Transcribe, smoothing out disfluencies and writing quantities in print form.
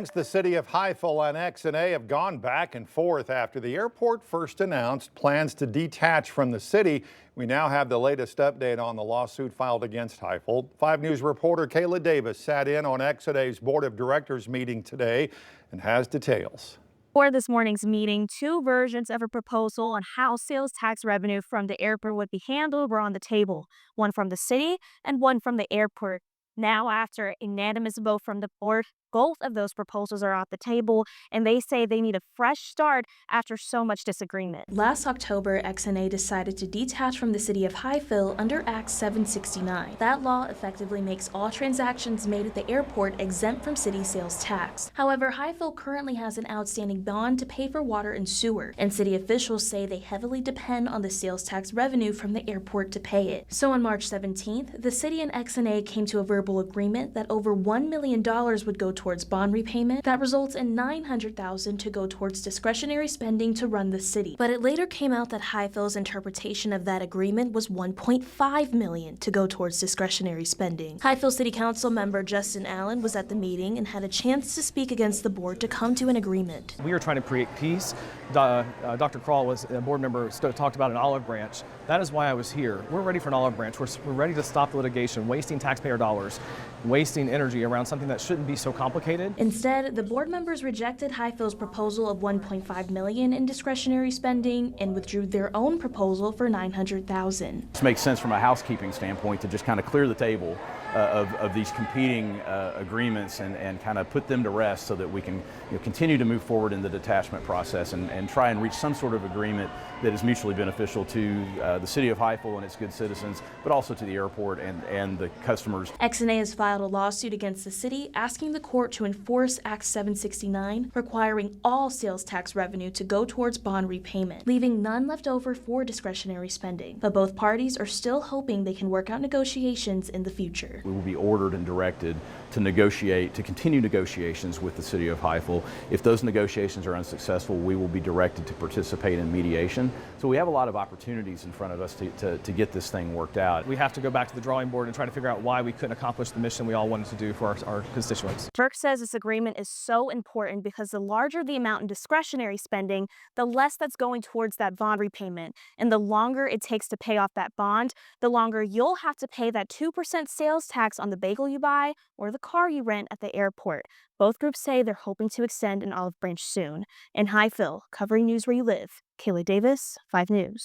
The city of Highfill and XNA have gone back and forth after the airport first announced plans to detach from the city. We now have the latest update on the lawsuit filed against Highfill. 5 News reporter Kayla Davis sat in on XNA's board of directors meeting today and has details. For this morning's meeting, two versions of a proposal on how sales tax revenue from the airport would be handled were on the table, one from the city and one from the airport. Now, after a unanimous vote from the board, both of those proposals are off the table, and they say they need a fresh start after so much disagreement. Last October, XNA decided to detach from the city of Highfill under Act 769. That law effectively makes all transactions made at the airport exempt from city sales tax. However, Highfill currently has an outstanding bond to pay for water and sewer, and city officials say they heavily depend on the sales tax revenue from the airport to pay it. So on March 17th, the city and XNA came to a verbal agreement that over $1 million would go towards bond repayment. That results in $900,000 to go towards discretionary spending to run the city. But it later came out that Highfill's interpretation of that agreement was $1.5 million to go towards discretionary spending. Highfill City Council member Justin Allen was at the meeting and had a chance to speak against the board to come to an agreement. We are trying to create peace. Dr. Kroll was a board member, talked about an olive branch. That is why I was here. We're ready for an olive branch. We're ready to stop the litigation, wasting taxpayer dollars, wasting energy around something that shouldn't be so complicated. Instead, the board members rejected Highfill's proposal of $1.5 million in discretionary spending and withdrew their own proposal for $900,000. It makes sense from a housekeeping standpoint to just kind of clear the table of these competing agreements and kind of put them to rest so that we can continue to move forward in the detachment process and try and reach some sort of agreement that is mutually beneficial to the city of Highfill and its good citizens, but also to the airport and the customers. XNA has filed a lawsuit against the city asking the court to enforce Act 769, requiring all sales tax revenue to go towards bond repayment, leaving none left over for discretionary spending. But both parties are still hoping they can work out negotiations in the future. We will be ordered and directed to continue negotiations with the city of Highfill. If those negotiations are unsuccessful, we will be directed to participate in mediation. So we have a lot of opportunities in front of us to get this thing worked out. We have to go back to the drawing board and try to figure out why we couldn't accomplish the mission we all wanted to do for our constituents. Turk says this agreement is so important because the larger the amount in discretionary spending, the less that's going towards that bond repayment. And the longer it takes to pay off that bond, the longer you'll have to pay that 2% sales tax on the bagel you buy or the car you rent at the airport. Both groups say they're hoping to extend an olive branch soon. In Highfill, covering news where you live, Kayla Davis, 5 News.